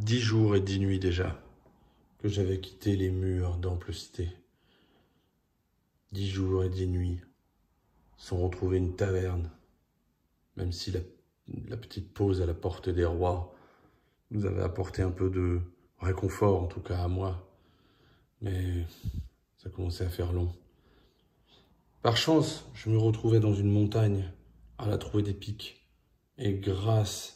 10 jours et 10 nuits déjà que j'avais quitté les murs d'Ample Cité. 10 jours et 10 nuits sans retrouver une taverne, même si la petite pause à la porte des rois nous avait apporté un peu de réconfort, en tout cas à moi. Mais ça commençait à faire long. Par chance, je me retrouvais dans une montagne à la trouée des pics. Et grâce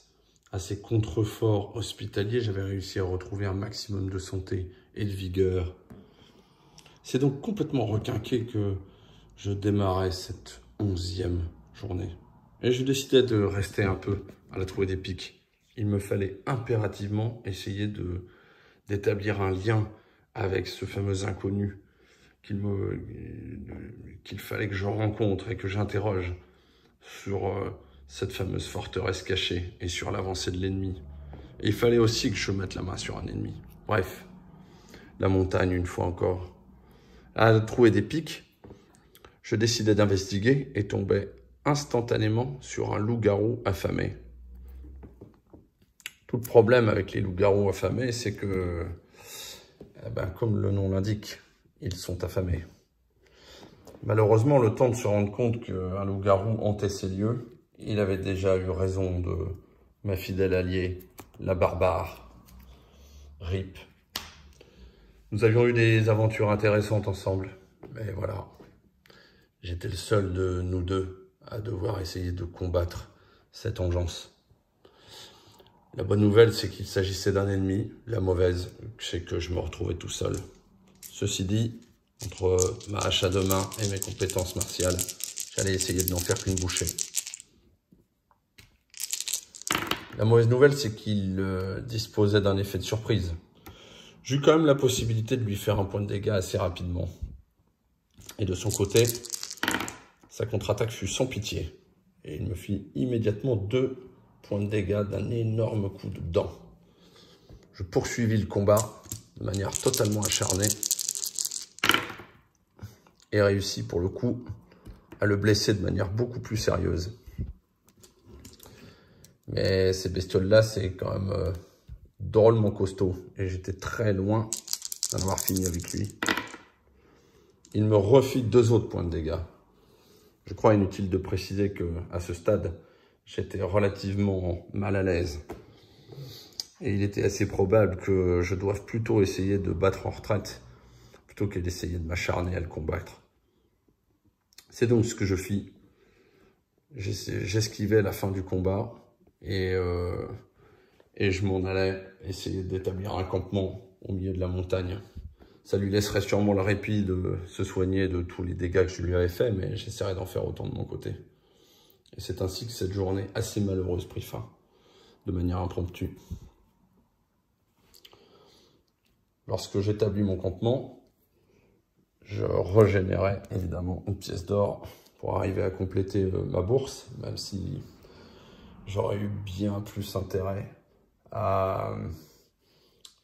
à ces contreforts hospitaliers, j'avais réussi à retrouver un maximum de santé et de vigueur. C'est donc complètement requinqué que je démarrais cette 11e journée. Et je décidais de rester un peu à la trouée des pics. Il me fallait impérativement essayer d'établir un lien avec ce fameux inconnu qu'il fallait que je rencontre et que j'interroge sur cette fameuse forteresse cachée et sur l'avancée de l'ennemi. Et il fallait aussi que je mette la main sur un ennemi. Bref, la montagne une fois encore. À la trouée des pics, je décidai d'investiguer et tombais instantanément sur un loup-garou affamé. Tout le problème avec les loups-garous affamés, c'est que, comme le nom l'indique, ils sont affamés. Malheureusement, le temps de se rendre compte qu'un loup-garou hantait ces lieux, il avait déjà eu raison de ma fidèle alliée, la barbare. RIP. Nous avions eu des aventures intéressantes ensemble, mais voilà. J'étais le seul de nous deux à devoir essayer de combattre cette engeance. La bonne nouvelle, c'est qu'il s'agissait d'un ennemi. La mauvaise, c'est que je me retrouvais tout seul. Ceci dit, entre ma hache à deux mains et mes compétences martiales, j'allais essayer de n'en faire qu'une bouchée. La mauvaise nouvelle, c'est qu'il disposait d'un effet de surprise. J'eus quand même la possibilité de lui faire un point de dégâts assez rapidement. Et de son côté, sa contre-attaque fut sans pitié. Et il me fit immédiatement 2 points de dégâts d'un énorme coup de dent. Je poursuivis le combat de manière totalement acharnée et réussis pour le coup à le blesser de manière beaucoup plus sérieuse. Mais ces bestioles-là, c'est quand même drôlement costaud et j'étais très loin d'en avoir fini avec lui. Il me refit 2 autres points de dégâts. Je crois inutile de préciser que à ce stade, j'étais relativement mal à l'aise. Et il était assez probable que je doive plutôt essayer de battre en retraite plutôt que d'essayer de m'acharner à le combattre. C'est donc ce que je fis. J'esquivais la fin du combat et je m'en allais essayer d'établir un campement au milieu de la montagne. Ça lui laisserait sûrement le répit de se soigner de tous les dégâts que je lui avais faits, mais j'essaierai d'en faire autant de mon côté. Et c'est ainsi que cette journée assez malheureuse prit fin, de manière impromptue. Lorsque j'établis mon campement, je régénérais évidemment une pièce d'or pour arriver à compléter ma bourse, même si j'aurais eu bien plus intérêt à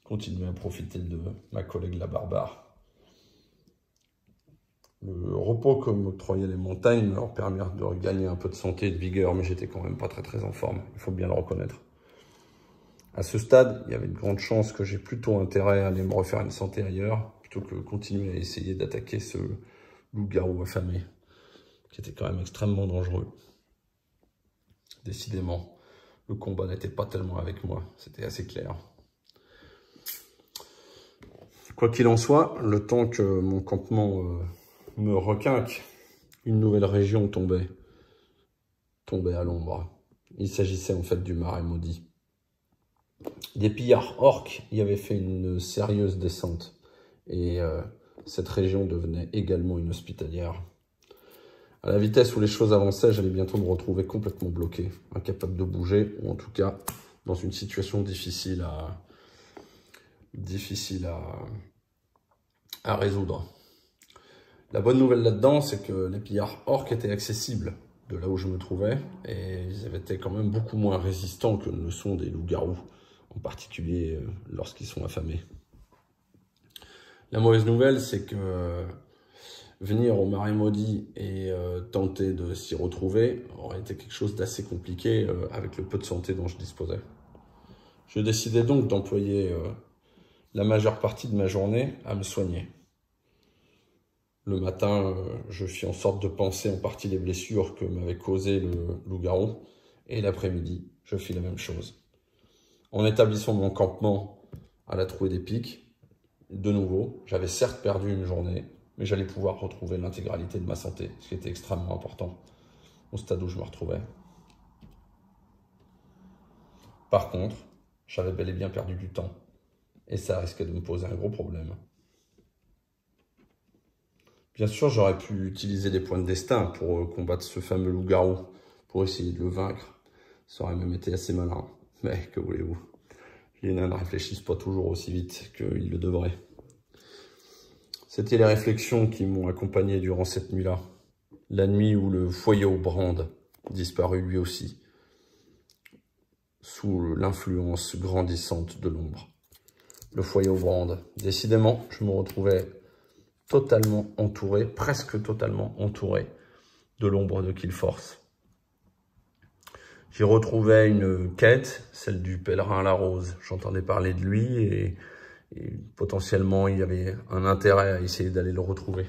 continuer à profiter de ma collègue la barbare. Le repos que m'octroyaient les montagnes me leur permet de regagner un peu de santé et de vigueur, mais j'étais quand même pas très en forme, il faut bien le reconnaître. À ce stade, il y avait une grande chance que j'ai plutôt intérêt à aller me refaire une santé ailleurs, plutôt que continuer à essayer d'attaquer ce loup-garou affamé, qui était quand même extrêmement dangereux. Décidément, le combat n'était pas tellement avec moi, c'était assez clair. Quoi qu'il en soit, le temps que mon campement me requinque, une nouvelle région tombait à l'ombre. Il s'agissait en fait du Marais Maudit. Des pillards orques y avaient fait une sérieuse descente et cette région devenait également une hospitalière. À la vitesse où les choses avançaient, j'allais bientôt me retrouver complètement bloqué, incapable de bouger, ou en tout cas dans une situation difficile à résoudre. La bonne nouvelle là-dedans, c'est que les pillards orques étaient accessibles de là où je me trouvais, et ils étaient quand même beaucoup moins résistants que ne le sont des loups-garous, en particulier lorsqu'ils sont affamés. La mauvaise nouvelle, c'est que venir au Marais Maudit et tenter de s'y retrouver aurait été quelque chose d'assez compliqué avec le peu de santé dont je disposais. Je décidai donc d'employer la majeure partie de ma journée à me soigner. Le matin, je fis en sorte de panser en partie les blessures que m'avait causées le loup-garou, et l'après-midi, je fis la même chose. En établissant mon campement à la trouée des Pics, de nouveau, j'avais certes perdu une journée, mais j'allais pouvoir retrouver l'intégralité de ma santé, ce qui était extrêmement important au stade où je me retrouvais. Par contre, j'avais bel et bien perdu du temps, et ça risquait de me poser un gros problème. Bien sûr, j'aurais pu utiliser des points de destin pour combattre ce fameux loup-garou, pour essayer de le vaincre. Ça aurait même été assez malin. Mais que voulez-vous? Les nains ne réfléchissent pas toujours aussi vite qu'ils le devraient. C'était les réflexions qui m'ont accompagné durant cette nuit-là. La nuit où le foyer aux brandes disparut lui aussi, sous l'influence grandissante de l'ombre. Le foyer aux brandes. Décidément, je me retrouvais totalement entouré, presque totalement entouré de l'ombre de Killforce. J'y retrouvais une quête, celle du pèlerin à la rose. J'entendais parler de lui et potentiellement il y avait un intérêt à essayer d'aller le retrouver.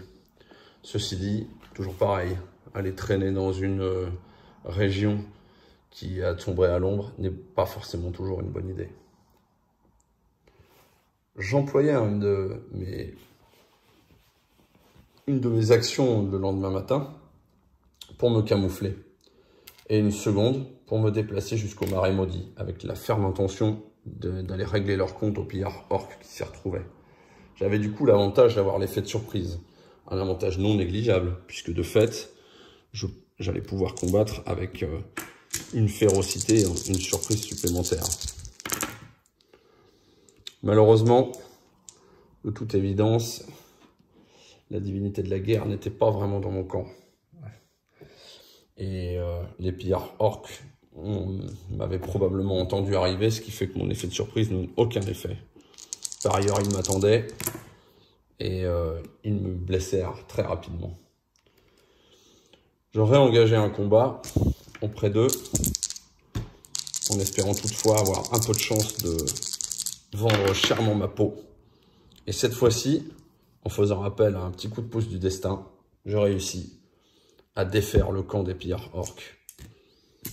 Ceci dit, toujours pareil, aller traîner dans une région qui a sombré à l'ombre n'est pas forcément toujours une bonne idée. J'employais une de mes actions le lendemain matin pour me camoufler et une seconde pour me déplacer jusqu'au marais maudit avec la ferme intention d'aller régler leur compte au pillard orc qui s'y retrouvait. J'avais du coup l'avantage d'avoir l'effet de surprise, un avantage non négligeable puisque de fait j'allais pouvoir combattre avec une férocité, une surprise supplémentaire. Malheureusement, de toute évidence, la divinité de la guerre n'était pas vraiment dans mon camp. Et les pillards orques m'avaient probablement entendu arriver, ce qui fait que mon effet de surprise n'a aucun effet. Par ailleurs, ils m'attendaient et ils me blessèrent très rapidement. J'aurais engagé un combat auprès d'eux, en espérant toutefois avoir un peu de chance de vendre chèrement ma peau. Et cette fois-ci, en faisant appel à un petit coup de pouce du destin, je réussis à défaire le camp des pillards orques.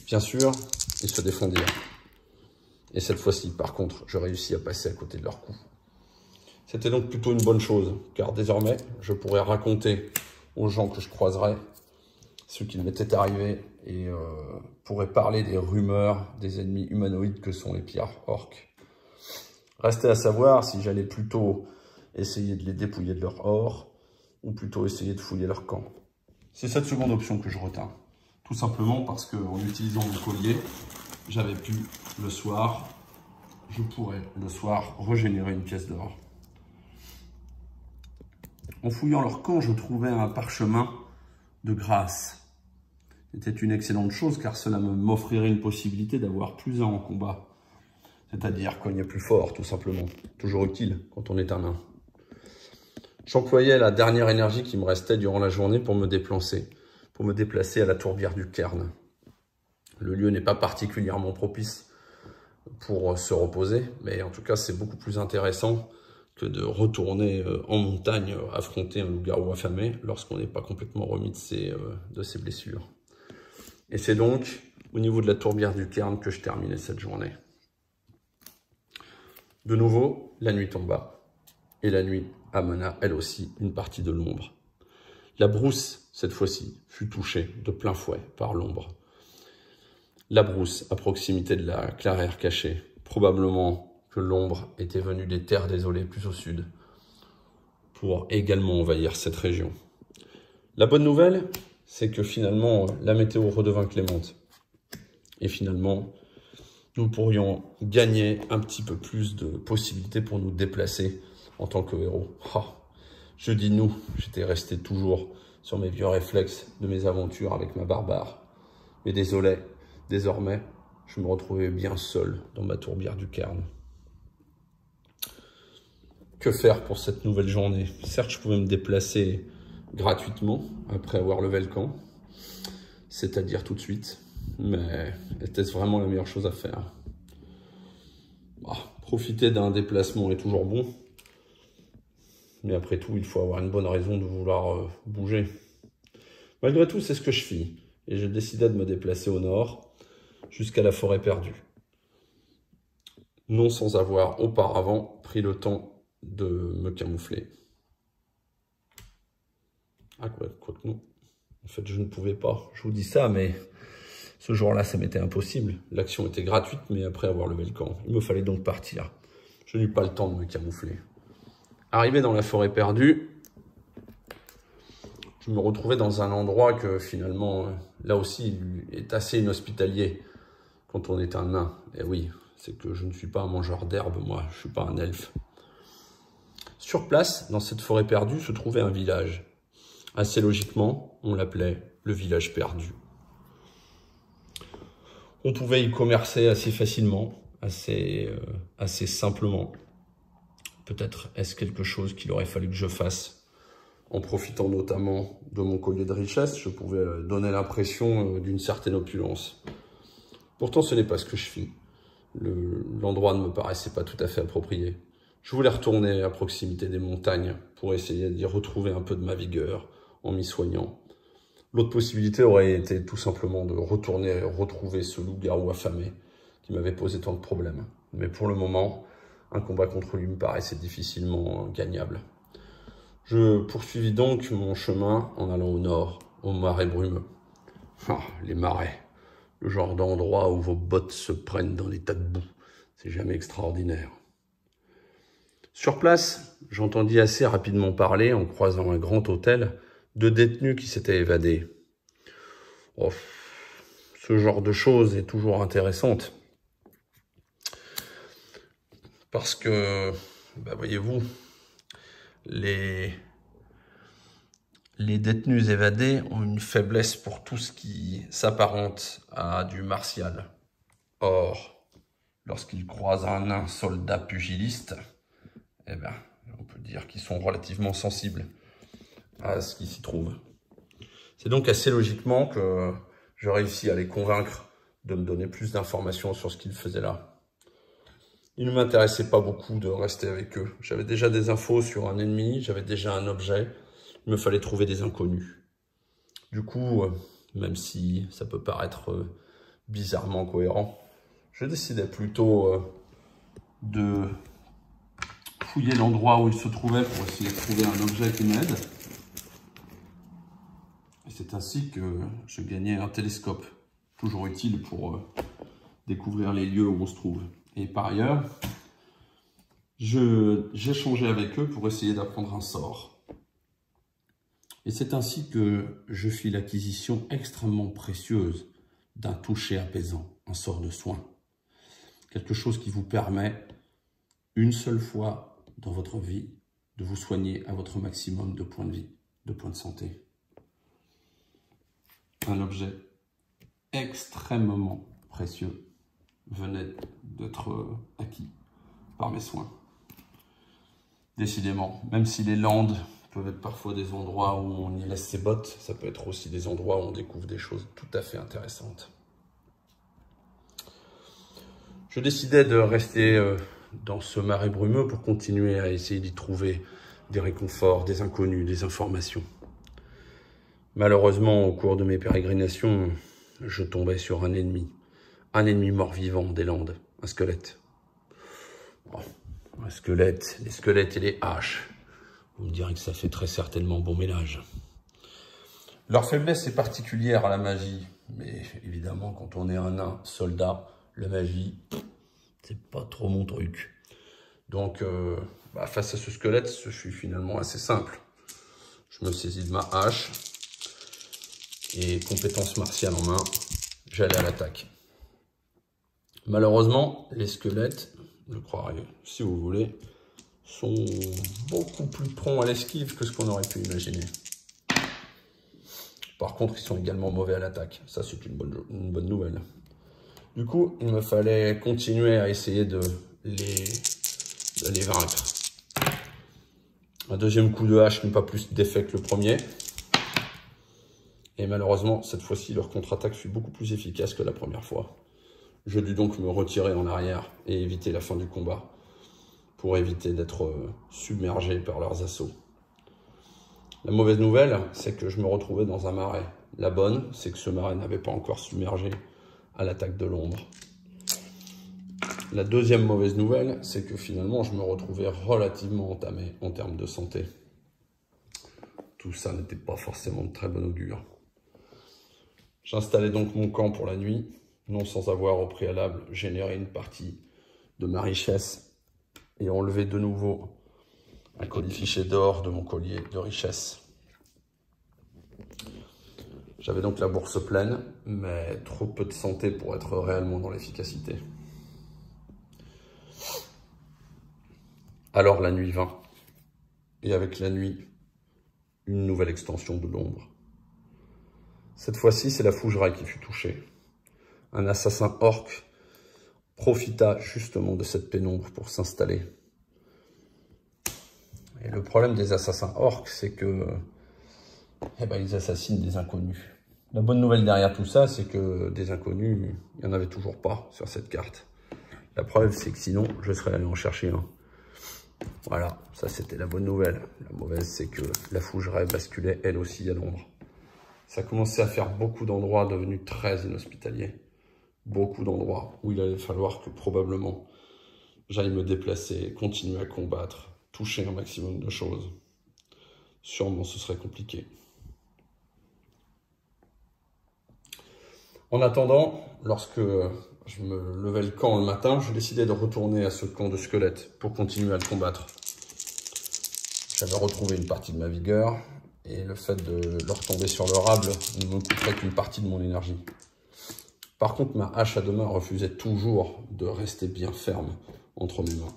Bien sûr, ils se défendirent. Et cette fois-ci, par contre, je réussis à passer à côté de leur coup. C'était donc plutôt une bonne chose, car désormais, je pourrais raconter aux gens que je croiserais ce qu'il m'était arrivé et pourrais parler des rumeurs des ennemis humanoïdes que sont les pillards orques. Restait à savoir si j'allais plutôt essayer de les dépouiller de leur or ou plutôt essayer de fouiller leur camp. C'est cette seconde option que je retins. Tout simplement parce qu'en utilisant mon collier, j'avais pu je pourrais le soir régénérer une pièce d'or. En fouillant leur camp, je trouvais un parchemin de grâce. C'était une excellente chose car cela m'offrirait une possibilité d'avoir plus un en combat. C'est-à-dire cogner plus fort, tout simplement. Toujours utile quand on est un nain. J'employais la dernière énergie qui me restait durant la journée pour me déplacer à la tourbière du Cairn. Le lieu n'est pas particulièrement propice pour se reposer, mais en tout cas c'est beaucoup plus intéressant que de retourner en montagne affronter un loup-garou affamé lorsqu'on n'est pas complètement remis de ses blessures. Et c'est donc au niveau de la tourbière du Cairn que je terminais cette journée. De nouveau, la nuit tomba, et la nuit amena elle aussi une partie de l'ombre. La brousse, cette fois-ci, fut touchée de plein fouet par l'ombre. La brousse, à proximité de la clairière cachée, probablement que l'ombre était venue des terres désolées plus au sud, pour également envahir cette région. La bonne nouvelle, c'est que finalement, la météo redevint clémente. Et finalement, nous pourrions gagner un petit peu plus de possibilités pour nous déplacer en tant que héros. Je dis nous, j'étais resté toujours sur mes vieux réflexes de mes aventures avec ma barbare. Mais désormais, je me retrouvais bien seul dans ma tourbière du Cairn. Que faire pour cette nouvelle journée? Certes, je pouvais me déplacer gratuitement après avoir levé le camp, c'est-à-dire tout de suite. Mais était-ce vraiment la meilleure chose à faire? Profiter d'un déplacement est toujours bon. Mais après tout, il faut avoir une bonne raison de vouloir bouger. Malgré tout, c'est ce que je fis. Et j'ai décidé de me déplacer au nord, jusqu'à la forêt perdue. Non sans avoir auparavant pris le temps de me camoufler. Ah, quoi que non. En fait, je ne pouvais pas. Je vous dis ça, mais ce jour-là, ça m'était impossible. L'action était gratuite, mais après avoir levé le camp, il me fallait donc partir. Je n'eus pas le temps de me camoufler. Arrivé dans la forêt perdue, je me retrouvais dans un endroit que finalement, là aussi, est assez inhospitalier quand on est un nain. Et oui, c'est que je ne suis pas un mangeur d'herbe, moi, je ne suis pas un elfe. Sur place, dans cette forêt perdue, se trouvait un village. Assez logiquement, on l'appelait le village perdu. On pouvait y commercer assez facilement, assez simplement. Peut-être est-ce quelque chose qu'il aurait fallu que je fasse. En profitant notamment de mon collier de richesse, je pouvais donner l'impression d'une certaine opulence. Pourtant, ce n'est pas ce que je fis. L'endroit ne me paraissait pas tout à fait approprié. Je voulais retourner à proximité des montagnes pour essayer d'y retrouver un peu de ma vigueur en m'y soignant. L'autre possibilité aurait été tout simplement de retourner retrouver ce loup-garou affamé qui m'avait posé tant de problèmes. Mais pour le moment, un combat contre lui me paraissait difficilement gagnable. Je poursuivis donc mon chemin en allant au nord, aux marais brumeux. Ah, les marais, le genre d'endroit où vos bottes se prennent dans des tas de boue. C'est jamais extraordinaire. Sur place, j'entendis assez rapidement parler, en croisant un grand hôtel, de détenus qui s'étaient évadés. Oh, ce genre de choses est toujours intéressante. Parce que, voyez-vous, les détenus évadés ont une faiblesse pour tout ce qui s'apparente à du martial. Or, lorsqu'ils croisent un nain soldat pugiliste, on peut dire qu'ils sont relativement sensibles à ce qui s'y trouve. C'est donc assez logiquement que je réussis à les convaincre de me donner plus d'informations sur ce qu'ils faisaient là. Il ne m'intéressait pas beaucoup de rester avec eux. J'avais déjà des infos sur un ennemi, j'avais déjà un objet. Il me fallait trouver des inconnus. Du coup, même si ça peut paraître bizarrement cohérent, je décidais plutôt de fouiller l'endroit où il se trouvait pour essayer de trouver un objet qui m'aide. Et c'est ainsi que je gagnais un télescope, toujours utile pour découvrir les lieux où on se trouve. Et par ailleurs, j'échangeais avec eux pour essayer d'apprendre un sort. Et c'est ainsi que je fis l'acquisition extrêmement précieuse d'un toucher apaisant, un sort de soin. Quelque chose qui vous permet, une seule fois dans votre vie, de vous soigner à votre maximum de points de vie, de points de santé. Un objet extrêmement précieux venait d'être acquis par mes soins. Décidément, même si les Landes peuvent être parfois des endroits où on y laisse ses bottes, ça peut être aussi des endroits où on découvre des choses tout à fait intéressantes. Je décidais de rester dans ce marais brumeux pour continuer à essayer d'y trouver des réconforts, des inconnus, des informations. Malheureusement, au cours de mes pérégrinations, je tombais sur un ennemi mort-vivant des Landes, un squelette. Oh, un squelette, les squelettes et les haches. Vous me direz que ça fait très certainement bon ménage. Leur faiblesse est particulière à la magie, mais évidemment, quand on est un nain soldat, la magie, c'est pas trop mon truc. Donc, face à ce squelette, je suis finalement assez simple. Je me saisis de ma hache et compétence martiale en main, j'allais à l'attaque. Malheureusement, les squelettes, je croirais, si vous voulez, sont beaucoup plus prompts à l'esquive que ce qu'on aurait pu imaginer. Par contre, ils sont également mauvais à l'attaque. Ça, c'est une bonne nouvelle. Du coup, il me fallait continuer à essayer de les vaincre. Un deuxième coup de hache n'est pas plus d'effet que le premier. Et malheureusement, cette fois-ci, leur contre-attaque fut beaucoup plus efficace que la première fois. Je dus donc me retirer en arrière et éviter la fin du combat, pour éviter d'être submergé par leurs assauts. La mauvaise nouvelle, c'est que je me retrouvais dans un marais. La bonne, c'est que ce marais n'avait pas encore submergé à l'attaque de l'ombre. La deuxième mauvaise nouvelle, c'est que finalement, je me retrouvais relativement entamé en termes de santé. Tout ça n'était pas forcément de très bon augure. J'installais donc mon camp pour la nuit, non sans avoir au préalable généré une partie de ma richesse et enlevé de nouveau un colifichet d'or de mon collier de richesse. J'avais donc la bourse pleine, mais trop peu de santé pour être réellement dans l'efficacité. Alors la nuit vint, et avec la nuit, une nouvelle extension de l'ombre. Cette fois-ci, c'est la fougeraie qui fut touchée. Un assassin orc profita justement de cette pénombre pour s'installer. Et le problème des assassins orcs, c'est que ils assassinent des inconnus. La bonne nouvelle derrière tout ça, c'est que des inconnus, il n'y en avait toujours pas sur cette carte. La preuve, c'est que sinon, je serais allé en chercher un. Voilà, ça c'était la bonne nouvelle. La mauvaise, c'est que la fougeraie basculait elle aussi à l'ombre. Ça commençait à faire beaucoup d'endroits devenus très inhospitaliers. Beaucoup d'endroits où il allait falloir que probablement j'aille me déplacer, continuer à combattre, toucher un maximum de choses. Sûrement ce serait compliqué. En attendant, lorsque je me levais le camp le matin, je décidais de retourner à ce camp de squelettes pour continuer à le combattre. J'avais retrouvé une partie de ma vigueur et le fait de leur tomber sur le rable ne me coûterait qu'une partie de mon énergie. Par contre, ma hache à deux mains refusait toujours de rester bien ferme entre mes mains.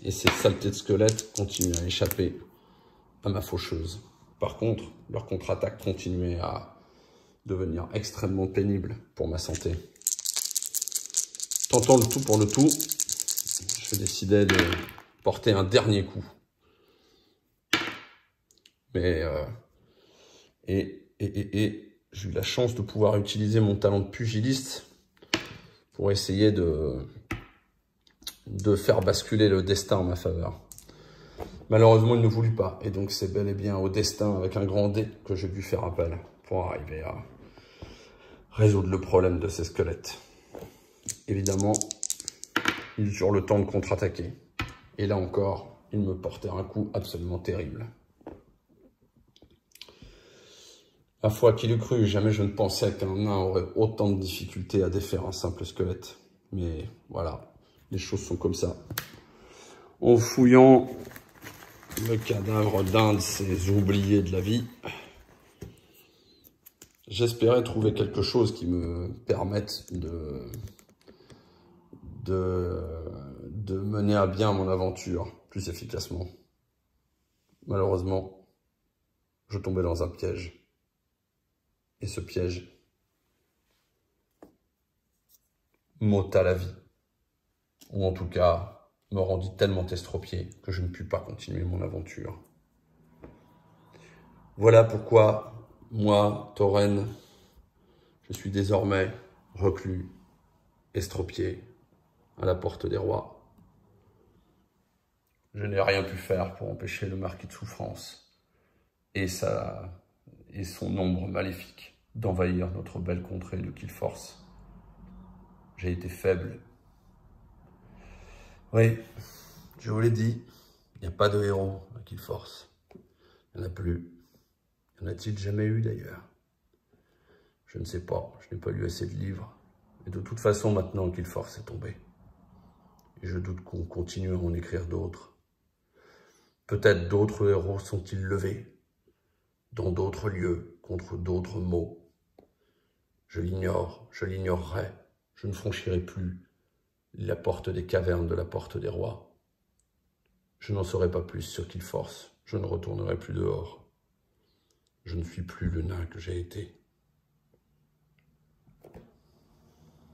Et ces saletés de squelettes continuaient à échapper à ma faucheuse. Par contre, leur contre-attaque continuait à devenir extrêmement pénible pour ma santé. Tentant le tout pour le tout, je décidais de porter un dernier coup. Mais j'ai eu la chance de pouvoir utiliser mon talent de pugiliste pour essayer de faire basculer le destin en ma faveur. Malheureusement, il ne voulut pas. Et donc, c'est bel et bien au destin avec un grand D que j'ai dû faire appel pour arriver à résoudre le problème de ces squelettes. Évidemment, ils eurent le temps de contre-attaquer. Et là encore, ils me portèrent un coup absolument terrible. La foi qu'il eût cru, jamais je ne pensais qu'un nain aurait autant de difficultés à défaire un simple squelette. Mais voilà, les choses sont comme ça. En fouillant le cadavre d'un de ces oubliés de la vie, j'espérais trouver quelque chose qui me permette de mener à bien mon aventure plus efficacement. Malheureusement, je tombais dans un piège. Et ce piège m'ôta la vie. Ou en tout cas, me rendit tellement estropié que je ne pus pas continuer mon aventure. Voilà pourquoi, moi, Tauren, je suis désormais reclus, estropié, à la porte des rois. Je n'ai rien pu faire pour empêcher le marquis de Souffrance et son ombre maléfique d'envahir notre belle contrée de Killforce. J'ai été faible. Oui, je vous l'ai dit, il n'y a pas de héros à Killforce. Il n'y en a plus. Y en a-t-il jamais eu d'ailleurs? Je ne sais pas, je n'ai pas lu assez de livres. Et de toute façon, maintenant, Killforce est tombé. Et je doute qu'on continue à en écrire d'autres. Peut-être d'autres héros sont-ils levés, dans d'autres lieux, contre d'autres maux. Je l'ignore, je l'ignorerai, je ne franchirai plus la porte des cavernes de la porte des rois. Je n'en saurai pas plus sur Killforce, je ne retournerai plus dehors. Je ne suis plus le nain que j'ai été.